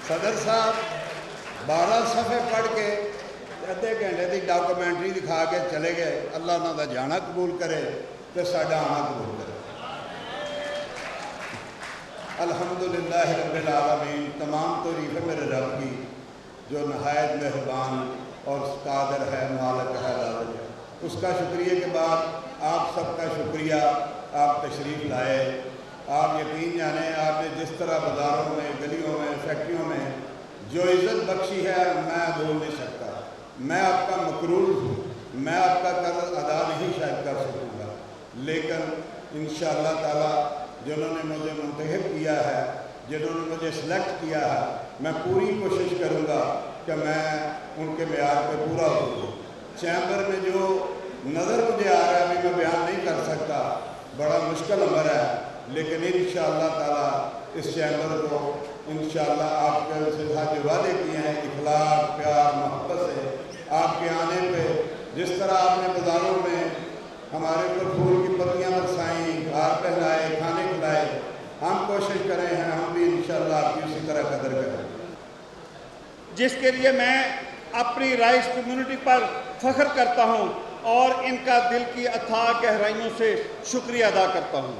صدر صاحب 12 صفحے پڑھ کے ادھے گھنٹے کی ڈاکومنٹری دکھا کے چلے گئے. اللہ انہوں کا جانا قبول کرے تو ساڈا آنا قبول کرے. الحمدللہ رب العالمین. تمام تعریف میرے رب کی جو نہایت مہربان اور قادر ہے، مالک ہے، رازق ہے. اس کا شکریہ کے بعد آپ سب کا شکریہ. آپ تشریف لائے. آپ یقین جانیں آپ نے جس طرح بازاروں میں، گلیوں میں، فیکٹریوں میں جو عزت بخشی ہے میں بول نہیں سکتا. میں آپ کا مقروض ہوں. میں آپ کا قرض ادا نہیں شاید کر سکوں گا، لیکن انشاءاللہ تعالی جنہوں نے مجھے منتخب کیا ہے، جنہوں نے مجھے سلیکٹ کیا ہے، میں پوری کوشش کروں گا کہ میں ان کے معیار پہ پورا ہوں. چیمبر میں جو نظر مجھے آ رہا ہے ابھی میں بیان نہیں کر سکتا، بڑا مشکل امر ہے، لیکن انشاءاللہ تعالی اس چیمبر کو انشاءاللہ آپ کے سے جو وعدے کیے ہیں اخلاق، پیار، محبت سے آپ کے آنے پہ جس طرح آپ نے بازاروں میں ہمارے کو پھول کی پتیاں برسائیں، ہار پہنائے، کھانے کھلائے، ہم کوشش کریں ہیں ہم بھی انشاءاللہ آپ کی اسی طرح قدر کریں. جس کے لیے میں اپنی رائس کمیونٹی پر فخر کرتا ہوں اور ان کا دل کی اتھاہ گہرائیوں سے شکریہ ادا کرتا ہوں.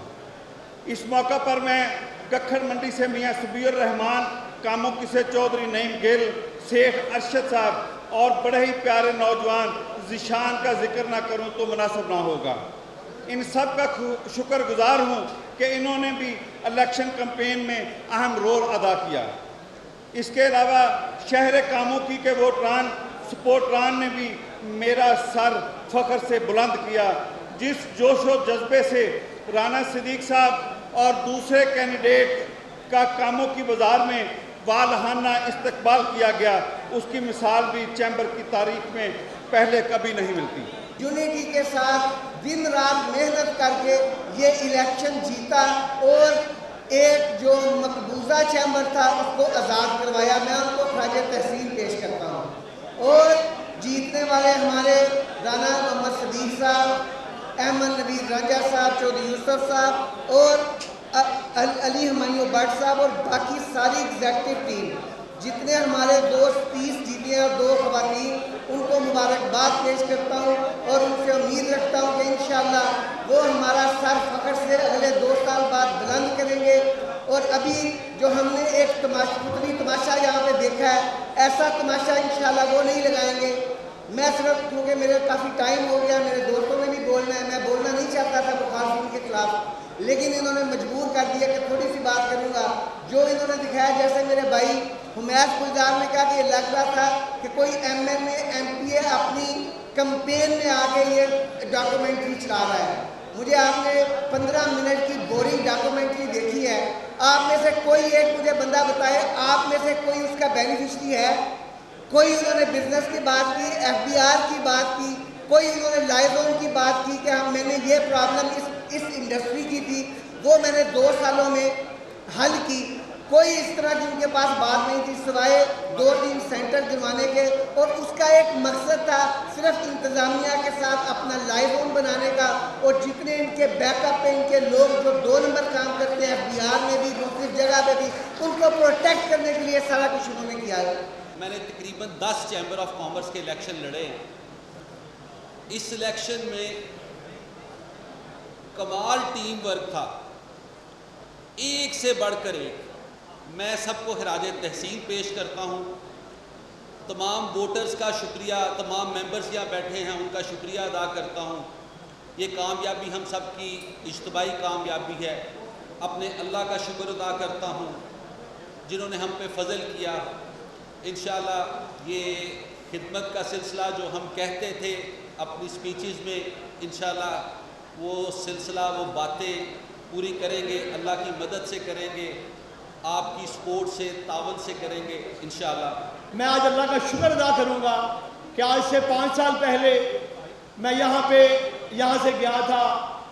اس موقع پر میں گکھڑ منڈی سے میاں سبیع الرحمان، کاموں کی سے چودھری نعیم گل، شیخ ارشد صاحب اور بڑے ہی پیارے نوجوان ذیشان کا ذکر نہ کروں تو مناسب نہ ہوگا. ان سب کا شکر گزار ہوں کہ انہوں نے بھی الیکشن کمپین میں اہم رول ادا کیا. اس کے علاوہ شہر کاموں کی کے ووٹران سپورٹران نے بھی میرا سر فخر سے بلند کیا. جس جوش و جذبے سے رانا صدیق صاحب اور دوسرے کینڈیڈیٹ کا کاموں کی بازار میں والہانہ استقبال کیا گیا، اس کی مثال بھی چیمبر کی تاریخ میں پہلے کبھی نہیں ملتی. یونٹی کے ساتھ دن رات محنت کر کے یہ الیکشن جیتا اور ایک جو مقبوضہ چیمبر تھا اس کو آزاد کروایا. میں ان کو خراج تحسین پیش کرتا ہوں. اور جیتنے والے ہمارے رانا محمد صدیق صاحب، احمد نوید رانجھا صاحب، چودھری یوسف صاحب اور علی ہمایوں بٹ صاحب اور باقی ساری ایگزیکٹو ٹیم، جتنے ہمارے دوست 30 جیتے ہیں اور 2 خواتین، ان کو مبارکباد پیش کرتا ہوں اور ان سے امید رکھتا ہوں کہ انشاءاللہ وہ ہمارا سر فخر سے اگلے 2 سال بعد بلند کریں گے. اور ابھی جو ہم نے ایک پتلی تماشا یہاں پہ دیکھا ہے، ایسا تماشا انشاءاللہ وہ نہیں لگائیں گے. میں صرف کیونکہ میرے کافی ٹائم ہو گیا، میرے دوستوں نے بھی بولنا ہے، میں بولنا نہیں چاہتا تھا مخالفین کے خلاف، لیکن انہوں نے مجبور کر دیا کہ تھوڑی سی بات کروں گا. جو انہوں نے دکھایا، جیسے میرے بھائی حمیس گلزار نے کہا کہ یہ لگ رہا تھا کہ کوئی M N A M P A اپنی کمپین میں آ کے یہ ڈاکومنٹری چلا رہا ہے. مجھے آپ نے 15 منٹ کی بورنگ ڈاکومنٹری دیکھی ہے. آپ میں سے کوئی ایک مجھے بندہ بتائے آپ میں سے کوئی اس کا بینیفیشری ہے؟ کوئی انہوں نے بزنس کی بات کی، ایف بی آر کی بات کی، کوئی انہوں نے لائزون کی بات کی کہ میں نے یہ پرابلم اس انڈسٹری کی تھی، وہ میں نے 2 سالوں میں حل کی. کوئی اس طرح کی ان کے پاس بات نہیں تھی سوائے 2-3 سینٹر دلوانے کے، اور اس کا ایک مقصد تھا صرف انتظامیہ کے ساتھ اپنا لائزون بنانے کا. اور جتنے ان کے بیک اپ پہ ان کے لوگ جو 2 نمبر کام کرتے ہیں ایف بی آر میں بھی، دوسری جگہ پہ بھی، ان کو پروٹیکٹ کرنے کے لیے سارا کچھ انہوں نے کیا ہے. میں نے تقریباً 10 چیمبر آف کامرس کے الیکشن لڑے ہیں. اس الیکشن میں کمال ٹیم ورک تھا، ایک سے بڑھ کر ایک. میں سب کو خراج تحسین پیش کرتا ہوں. تمام ووٹرز کا شکریہ، تمام ممبرز یہاں بیٹھے ہیں ان کا شکریہ ادا کرتا ہوں. یہ کامیابی ہم سب کی اجتماعی کامیابی ہے. اپنے اللہ کا شکر ادا کرتا ہوں جنہوں نے ہم پہ فضل کیا. انشاءاللہ یہ خدمت کا سلسلہ جو ہم کہتے تھے اپنی سپیچز میں، انشاءاللہ وہ سلسلہ، وہ باتیں پوری کریں گے. اللہ کی مدد سے کریں گے، آپ کی سپورٹ سے، تعاون سے کریں گے انشاءاللہ. میں آج اللہ کا شکر ادا کروں گا کہ آج سے 5 سال پہلے میں یہاں سے گیا تھا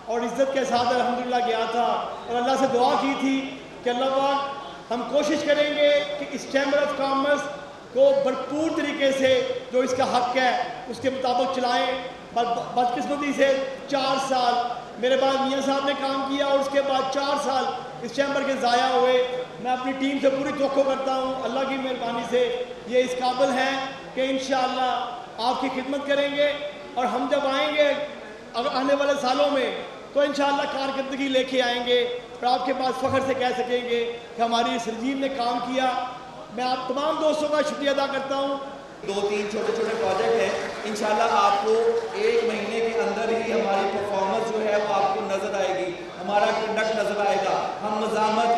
اور عزت کے ساتھ الحمدللہ گیا تھا اور اللہ سے دعا کی تھی کہ اللہ پاک ہم کوشش کریں گے کہ اس چیمبر آف کامرس کو بھرپور طریقے سے جو اس کا حق ہے اس کے مطابق چلائیں. بدقسمتی سے 4 سال میرے بعد میاں صاحب نے کام کیا اور اس کے بعد 4 سال اس چیمبر کے ضائع ہوئے. میں اپنی ٹیم سے پوری توقع کرتا ہوں اللہ کی مہربانی سے یہ اس قابل ہیں کہ انشاءاللہ آپ کی خدمت کریں گے, اور ہم جب آئیں گے آنے والے سالوں میں تو انشاءاللہ کارکردگی لے کے آئیں گے اور آپ کے پاس فخر سے کہہ سکیں گے کہ ہماری اس رجیم نے کام کیا. میں آپ تمام دوستوں کا شکریہ ادا کرتا ہوں. 2-3 چھوٹے چھوٹے پروجیکٹ ہیں, انشاءاللہ آپ کو 1 مہینے کے اندر ہی ہماری پرفارمنس جو ہے وہ آپ کو نظر آئے گی, ہمارا کنڈکٹ نظر آئے گا. ہم مزاحمت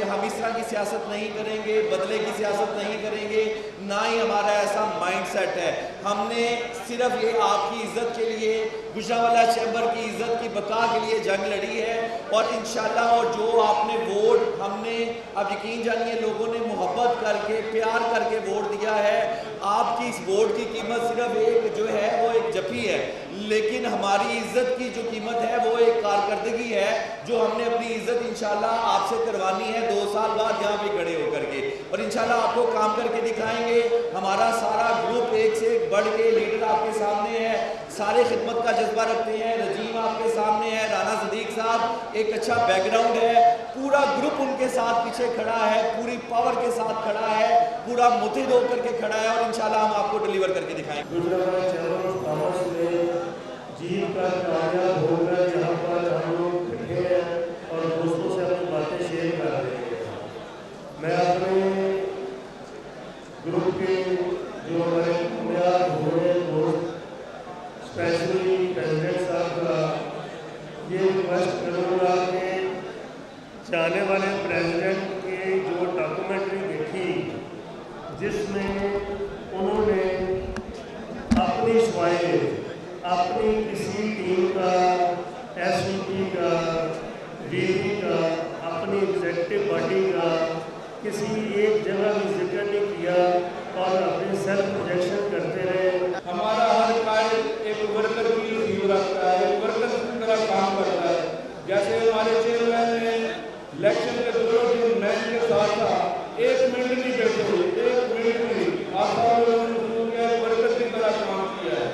ہم اس طرح کی سیاست نہیں کریں گے, بدلے کی سیاست نہیں کریں گے, نہ ہی ہمارا ایسا مائنڈ سیٹ ہے. ہم نے صرف یہ آپ کی عزت کے لیے, گجرانوالہ چیمبر کی عزت کی بقا کے لیے جنگ لڑی ہے, اور انشاءاللہ اور جو آپ نے ووٹ ہم نے اب یقین جانیے لوگوں نے محبت کر کے پیار کر کے ووٹ دیا ہے. آپ کی اس ووٹ کی قیمت صرف ایک جو ہے وہ ایک جفی ہے, لیکن ہماری عزت کی جو قیمت ہے وہ ایک کارکردگی ہے جو ہم نے اپنی عزت انشاءاللہ آپ سے کروانی ہے 2 سال بعد یہاں پہ کھڑے ہو کر کے, اور انشاءاللہ آپ کو کام کر کے دکھائیں گے. ہمارا سارا گروپ ایک سے ایک بڑھ کے, لیڈر آپ کے سامنے ہے, سارے خدمت کا جذبہ رکھتے ہیں. رجیم آپ کے سامنے ہے, رانا صدیق صاحب ایک اچھا بیک گراؤنڈ ہے, پورا گروپ ان کے ساتھ پیچھے کھڑا ہے, پوری پاور کے ساتھ کھڑا ہے, پورا متحد ہو کر کے کھڑا ہے, اور انشاءاللہ ہم آپ کو ڈیلیور کر کے دکھائیں گے. گجرانوالہ چیمبر آف کامرس میں جیت کا کامیاب ہو کر یہاں پر ہم لوگ بیٹھے ہیں اور دوستوں سے اپنی باتیں شیئر کر رہے ہیں. میں اپنے گروپ کے جو ہمارے بنیاد ہوئے دوست اسپیشلی پریزیڈنٹ صاحب کا یہ ریکویسٹ کروں گا کہ جانے والے پریزیڈنٹ کی جو ڈاکومنٹری دیکھی جس میں انہوں نے اپنی سوائے اپنی کسی ٹیم کا, ایس وی پی کا, ڈی پی کا, اپنی ایگزیکٹو باڈی کا کسی ایک جگہ بھی ذکر نہیں کیا اور اپنی سیلف پروجیکشن کرتے رہے. ہمارا ہر قائد ایک ورکر کی ویو رکھتا ہے, ایک ورکر کی طرح کام کرتا ہے. جیسے ہمارے چیئرمین نے الیکشن کے دوروں دن مین کے ساتھ تھا, 1 منٹ نہیں بیٹھے ہوئے, 1 منٹ نہیں آسا ورکر کی طرح کام کیا ہے.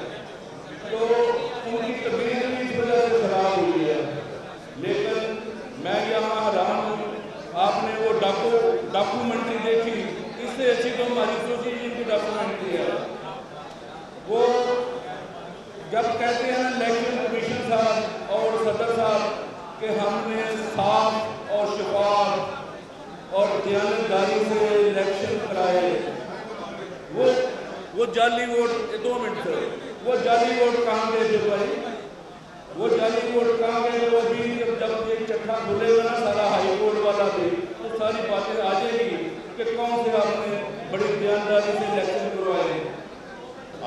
تو ان کی تقریر بھی اس وجہ سے خراب ہوئی ہے, لیکن میں یہاں حیران ہوں. آپ نے وہ ڈاکومنٹری دیکھی, اس سے اچھی تو ہماری ایسوسیشن کی ڈاکومنٹری ہے. وہ جب کہتے ہیں الیکشن کمیشن صاحب اور صدر صاحب کہ ہم نے صاف اور شفاف اور دیانتداری سے الیکشن کرائے, وہ جعلی ووٹ, 2 منٹ سے وہ جعلی ووٹ کہاں گئے تھے بھائی, وہ جعلی ووٹ کہاں گئے؟ وہ ابھی جب ایک چٹھا کھلے گا نا سارا ہائی کورٹ والا بھی, تو ساری باتیں آ جائے گی کہ کون سے آپ نے بڑی دیانتداری سے الیکشن کروائے.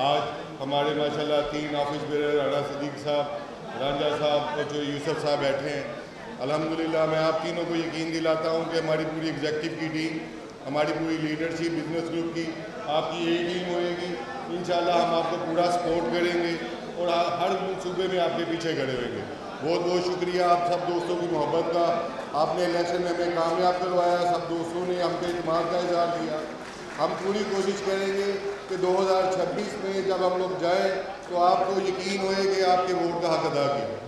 آج ہمارے ماشاءاللہ 3 آفس بیرر رانا صدیق صاحب, رانجھا صاحب اور جو یوسف صاحب بیٹھے ہیں, الحمدللہ میں آپ تینوں کو یقین دلاتا ہوں کہ ہماری پوری ایگزیکٹو کی ٹیم, ہماری پوری لیڈرشپ بزنس گروپ کی آپ کی یہی ٹیم ہوئے گی. انشاءاللہ ہم آپ کو پورا سپورٹ کریں گے اور ہر صوبے میں آپ کے پیچھے کھڑے ہوئیں گے. بہت بہت شکریہ آپ سب دوستوں کی محبت کا. آپ نے الیکشن میں ہمیں کامیاب کروایا, سب دوستوں نے ہم پہ اعتماد کا اظہار کیا. ہم پوری کوشش کریں گے کہ 2026 میں جب ہم لوگ جائیں تو آپ کو یقین ہوئے کہ آپ کے ووٹ کا حق ادا کیا.